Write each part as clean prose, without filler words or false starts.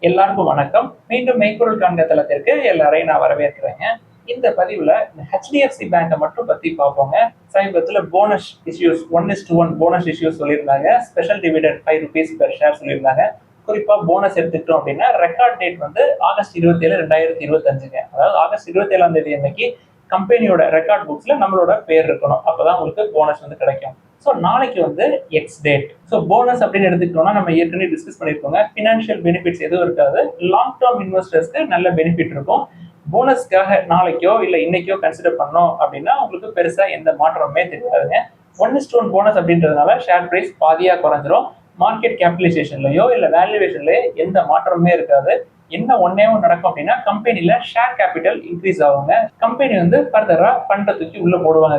எல்லாருக்கும் வணக்கம். மீண்டும் மெய்ப்பொருள் காண்க தளத்திற்கு எல்லாரையும் நான் வரவேற்கிறேங்க. இந்த பதிவுல இந்த HDFC பேங்கை மட்டும் பத்தி பார்ப்போங்க. சமீபத்தில் போனஸ் இஷ்யூஸ் 1:1 போனஸ் இஷ்யூஸ் சொல்லியிருந்தாங்க. ஸ்பெஷல் டிவிடெண்ட் ₹5 பெர் ஷேர் சொல்லியிருந்தாங்க. குறிப்பா போனஸ் எடுத்துக்கிட்டோம் அப்படின்னா ரெக்கார்ட் டேட் வந்து ஆகஸ்ட் 27, 2025ங்க. அதாவது ஆகஸ்ட் 27ஆம் தேதி அன்னைக்கு கம்பெனியோட ரெக்கார்ட் புக்ஸ்ல நம்மளோட பேர் இருக்கணும். அப்பதான் உங்களுக்கு போனஸ் வந்து கிடைக்கும். ஸோ நாளைக்கு வந்து எக்ஸ் டேட். ஸோ போனஸ் அப்படின்னு எடுத்துக்கிட்டோம்னா நம்ம ஏற்கனவே டிஸ்கஸ் பண்ணியிருக்கோங்க. ஃபினான்ஷியல் பெனிஃபிட்ஸ் எதுவும் இருக்காது. லாங் டேர்ம் இன்வெஸ்டர்ஸ்க்கு நல்ல பெனிஃபிட் இருக்கும். போனஸ்க்காக நாளைக்கோ இல்லை இன்னைக்கோ கன்சிடர் பண்ணோம் அப்படின்னா உங்களுக்கு பெருசா எந்த மாற்றமுமே தெரியாதுங்க. 1:1 போனஸ் அப்படின்றதுனால ஷேர் பிரைஸ் பாதியா குறைஞ்சிரும். மார்க்கெட் கேபிடலைசேஷன்லயோ இல்லை வேல்யூவேஷன்லயோ எந்த மாற்றமுமே இருக்காது. என்ன ஒன்னே ஒன்று நடக்கும் அப்படின்னா கம்பெனில ஷேர் கேபிட்டல் இன்க்ரீஸ் ஆகுங்க. கம்பெனி வந்து ஃபர்தரா ஃபண்டை தூக்கி உள்ள போடுவாங்க.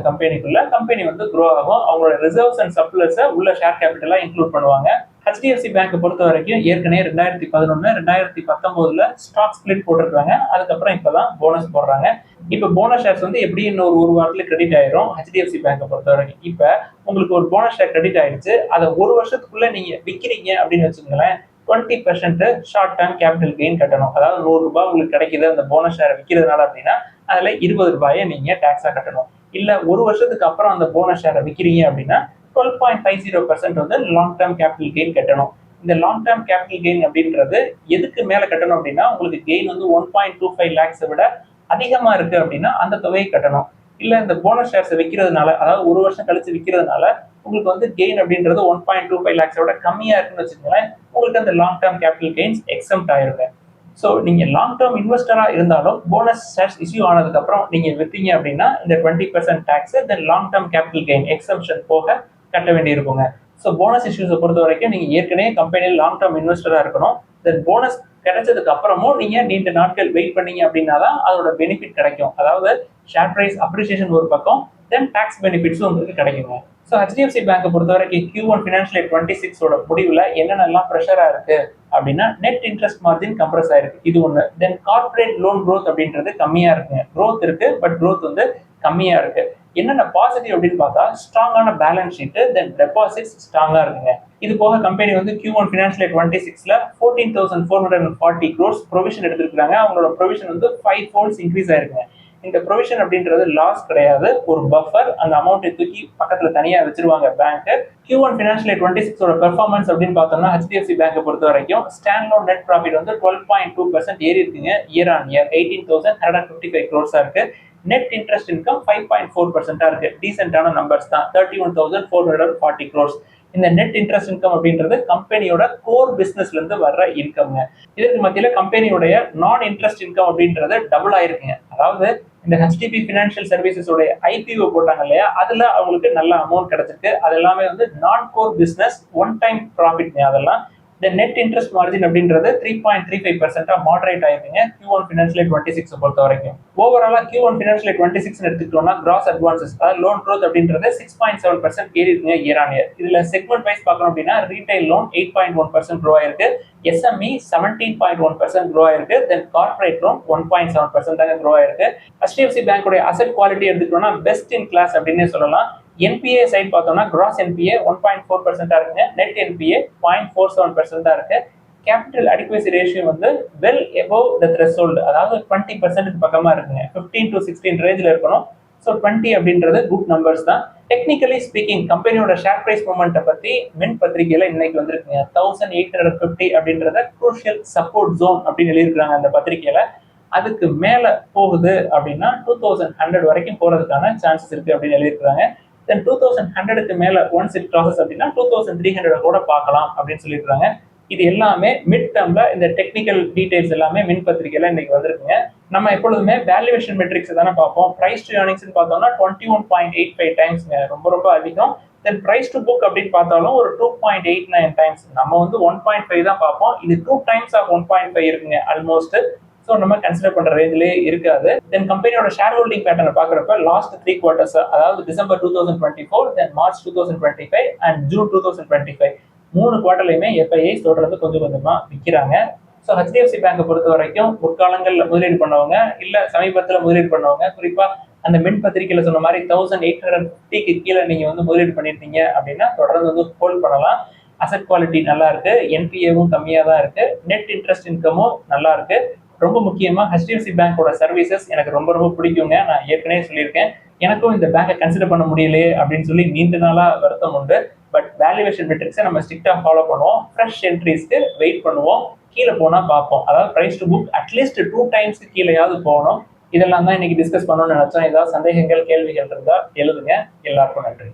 கம்பெனி வந்து க்ரோ ஆகும். அவங்களோட ரிசர்வ்ஸ் அண்ட் சப்ளஸை உள்ள ஷேர் கேபிட்டலா இன்க்ளூட் பண்ணுவாங்க. HDFC பேங்கை பொறுத்த வரைக்கும் ஏற்கனவே 2011, 2019 ஸ்டாக் ஸ்பிளிட் போட்டிருக்காங்க. அதுக்கப்புறம் இப்பதான் போனஸ் போடுறாங்க. இப்ப போனஸ் ஷேர்ஸ் வந்து எப்படி இன்னொரு ஒரு வாரத்துல கிரெடிட் ஆயிரும். HDFC பேங்கை பொறுத்த வரைக்கும் இப்ப உங்களுக்கு ஒரு போனஸ் ஷேர் கிரெடிட் ஆயிடுச்சு. அதை ஒரு வருஷத்துக்குள்ள நீங்க விற்கிறீங்க அப்படின்னு வச்சுக்கோங்களேன், 20% ஷார்ட் டேர்ம் கேபிட்டல் கெயின் கட்டணும். அதாவது ₹100 உங்களுக்கு கிடைக்குது அந்த போனஸ் ஷேர் விற்கிறதுனால அப்படின்னா அதுல ₹20 நீங்க டாக்ஸா கட்டணும். இல்ல ஒரு வருஷத்துக்கு அப்புறம் அந்த போனஸ் ஷேரை விற்கிறீங்க அப்படின்னா 12.50% வந்து லாங் டேர்ம் கேபிட்டல் கெயின் கட்டணும். இந்த லாங் டேர்ம் கேபிட்டல் கெயின் அப்படின்றது எதுக்கு மேல கட்டணும் அப்படின்னா உங்களுக்கு கெயின் வந்து 1.25 lakhs விட அதிகமா இருக்கு அப்படின்னா அந்த தொகையை கட்டணும். இல்ல இந்த போனஸ் ஷேர்ஸ் விற்கிறதுனால, அதாவது ஒரு வருஷம் கழிச்சு விற்கிறதுனால உங்களுக்கு வந்து கெயின் அப்படின்றது 1.25 lakhs விட கம்மியா இருக்குன்னு வச்சுக்கோங்களேன், உங்களுக்கு அந்த long term capital gains exempt ஆயிருங்க. ஸோ நீங்க லாங் டேர்ம் இன்வெஸ்டரா இருந்தாலும் போனஸ் ஷேர்ஸ் இஷ்யூ ஆனதுக்கு அப்புறம் நீங்க விற்றீங்க அப்படின்னா இந்த 20% tax then long term capital gain exemption போக கட்ட வேண்டி இருக்குங்க. ஸோ போனஸ் இஷ்யூஸை பொறுத்த வரைக்கும் நீங்க ஏற்கனவே கம்பெனியில் லாங் டேர்ம் இன்வெஸ்டரா இருக்கணும். தென் போனஸ் கிடைச்சதுக்கு அப்புறமும் நீங்க நீண்ட நாட்கள் வெயிட் பண்ணீங்க அப்படின்னா தான் அதோட பெனிஃபிட் கிடைக்கும். அதாவது ஷேர் பிரைஸ் அப்ரிசியேஷன் ஒரு பக்கம், தென் டாக்ஸ் பெனிஃபிட்ஸும் உங்களுக்கு கிடைக்குங்க. ஸோ HDFC பேங்கை பொறுத்த வரைக்கும் Q1 ஃபினான்ஷியல் இயர் 26 முடிவில் என்னென்னலாம் ப்ரெஷரா இருக்கு அப்படின்னா நெட் இன்ட்ரெஸ்ட் மார்ஜின் கம்ப்ரஸ் ஆயிருக்கு, இது ஒன்று. தென் கார்பரேட் லோன் க்ரோத் அப்படின்றது கம்மியா இருக்குங்க. க்ரோத் இருக்கு பட் க்ரோத் வந்து கம்மியா இருக்கு. என்னென்ன பாசிட்டிவ் அப்படின்னு பார்த்தா ஸ்ட்ராங்கான பேலன்ஸ் ஷீட், தென் டெபாசிட்ஸ் ஸ்ட்ராங்கா இருக்குங்க. இது போக கம்பெனி வந்து Q1 ஃபினான்ஷியல் இயர் 26ல 14,440 crores ப்ரொவிஷன் எடுத்திருக்காங்க. அவங்களோட ப்ரொவிஷன் வந்து 5 folds இன்க்ரீஸ் ஆயிருக்குங்க. இந்த ப்ரொவிஷன் அப்படின்றது லாஸ் கிடையாது, ஒரு பஃபர். அந்த அமௌண்ட்டை தூக்கி பக்கத்துல தனியா வச்சிருவாங்க bank. Q1 financial year 26 performance அப்படின்னு பார்த்தோம்னா HDFC பேங்கை பொறுத்த வரைக்கும் ஸ்டாண்ட்லோன் நெட் ப்ராஃபிட் வந்து 12.2% ஏறி இருக்குங்க. இயர் ஆன் இயர் 18,155 crores இருக்கு. நெட் இன்ட்ரெஸ்ட் இன்கம் 5.4% இருக்கு. டீசென்டான நம்பர்ஸ் தான். 31,440 crores. இந்த நெட் இன்ட்ரெஸ்ட் இன்கம் அப்படின்றது கம்பெனியோட கோர் பிசினஸ்ல இருந்து வர்ற இன்கம்ங்க. இதற்கு மத்தியில கம்பெனியோட நான் இன்ட்ரெஸ்ட் இன்கம் அப்படின்றது டபுள் ஆயிருக்குங்க. அதாவது இந்த HDB ஃபினான்ஷியல் சர்வீசஸோட IPO போட்டாங்க இல்லையா, அதுல அவங்களுக்கு நல்ல அமௌண்ட் கிடைச்சிருக்கு. அது எல்லாமே வந்து நான் கோர் பிசினஸ் ஒன் டைம் ப்ராஃபிட்ங்க. அதெல்லாம் இந்த நெட் இன்ட்ரெஸ்ட் மார்ஜின் அப்படின்றது 3.35% மாடரேட் ஆயிருக்குங்க Q1 ஃபினான்ஷியல் இயர் 26 பொறுத்த வரைக்கும். ஓவராலா Q1 ஃபினான்ஷியல் இயர் 26 எடுத்துக்கிட்டோம்னா கிராஸ் அட்வான்சஸ், அதாவது லோன் க்ரோத் அப்படின்றது 6.7% ஏறி இருக்குங்க இயர் ஆன் இயர். இதுல செக்மெண்ட் வைஸ் பார்க்கணும் அப்படின்னா ரீட்டைல் லோன் 8.1% க்ரோ ஆயிருக்கு, SME 17.1% க்ரோ ஆயிருக்கு, தென் கார்பரேட் லோன் 1.7% தாங்க க்ரோ ஆயிருக்கு. HDFC பேங்கோட அசெட் குவாலிட்டி எடுத்துக்கிட்டோம்னா பெஸ்ட் இன் கிளாஸ் அப்படின்னே சொல்லலாம். NPA சைட் பார்த்தோம்னா கிராஸ் NPA 1.4% இருக்குங்க, நெட் NPA 0.47% இருக்கு. கேபிட்டல் அடிக்வசி ரேஷியோ வந்து வெல் எபோவ் த த்ரெஷோல்டு, அதாவது 20% பக்கமா இருக்குங்க. 15 to 16 ரேஞ்சில் இருக்கணும். ஸோ 20 அப்படின்றது குட் நம்பர்ஸ் தான். டெக்னிக்கலி ஸ்பீக்கிங் கம்பெனியோட ஷேர் பிரைஸ் மூவ்மெண்ட்டை பத்தி மின் பத்திரிகையில இன்னைக்கு வந்திருக்குங்க. 1850 அப்படின்றத குரூஷியல் சப்போர்ட் ஜோன் அப்படின்னு எழுதியிருக்காங்க அந்த பத்திரிகையில. அதுக்கு மேல போகுது அப்படின்னா 2100 வரைக்கும் போறதுக்கான சான்சஸ் இருக்கு அப்படின்னு எழுதியிருக்காங்க. தென் 2100க்கு மேல ஒன்ஸ் இட் கிராசஸ் அப்படின்னா 2300 கூட பார்க்கலாம் அப்படின்னு சொல்லியிருக்காங்க. இது எல்லாமே மிட் டேர்ம்ல இந்த டெக்னிக்கல் டீடைல்ஸ் எல்லாமே மின் பத்திரிகையில இன்னைக்கு வந்திருக்குங்க. நம்ம எப்பொழுதுமே வேல்யூவேஷன் மெட்ரிக்ஸ் தானே பார்ப்போம். பிரைஸ் டு ஏர்னிங்ஸ் பார்த்தோம்னா 21.85 டைம்ஸ்ங்க, ரொம்ப அதிகம். தென் பிரைஸ் டு புக் அப்படின்னு பார்த்தாலும் ஒரு 2.89 டைம்ஸ். நம்ம வந்து 1.5 தான் பார்ப்போம், இது 2 டைம்ஸ் ஆஃப் 1.5 இருக்குங்க ஆல்மோஸ்ட். ஸோ நம்ம கன்சிடர் பண்ற ரேஞ்சிலே இருக்காது. தென் கம்பெனியோட ஷேர் ஹோல்டிங் பேட்டர்னை பாக்குறப்ப லாஸ்ட் 3 quarters, அதாவது December 2024, then March 2025 and June 2025 3 குவார்டர்லையுமே FII தொடர்ந்து கொஞ்சம் கொஞ்சமா விற்கிறாங்க. ஸோ HDFC பேங்கை பொறுத்த வரைக்கும் முற்காலங்கள்ல முதலீடு பண்ணவங்க, இல்ல சமீபத்தில் முதலீடு பண்ணவங்க, குறிப்பா அந்த மின் பத்திரிகையில சொன்ன மாதிரி 1850க்கு கீழே நீங்க வந்து முதலீடு பண்ணிருந்தீங்க அப்படின்னா தொடர்ந்து வந்து ஹோல்ட் பண்ணலாம். அசெட் குவாலிட்டி நல்லா இருக்கு, என்பிஏவும் கம்மியாக தான் இருக்கு, நெட் இன்ட்ரெஸ்ட் இன்கமும் நல்லா இருக்கு. ரொம்ப முக்கியமா ஹெச்டிஎஃப்சி பேங்கோட சர்வீசஸ் எனக்கு ரொம்ப ரொம்ப பிடிக்குங்க. நான் ஏற்கனவே சொல்லியிருக்கேன், எனக்கும் இந்த பேங்கை கன்சிடர் பண்ண முடியலையே அப்படின்னு சொல்லி நீண்ட நாளா வருத்தம் உண்டு. பட் வேல்யூவேஷன் மெட்ரிக்ஸை நம்ம ஸ்ட்ரிக்டா ஃபாலோ பண்ணுவோம். ஃப்ரெஷ் என்ட்ரிஸ்க்கு வெயிட் பண்ணுவோம், கீழே போனா பார்ப்போம். அதாவது பிரைஸ் டு புக் அட்லீஸ்ட் 2 டைம்ஸ்க்கு கீழேயாவது போகணும். இதெல்லாம் தான் இன்னைக்கு டிஸ்கஸ் பண்ணணும்னு நினைச்சோம். ஏதாவது சந்தேகங்கள் கேள்விகள் இருந்தா எழுதுங்க. எல்லாருக்கும் நன்றி.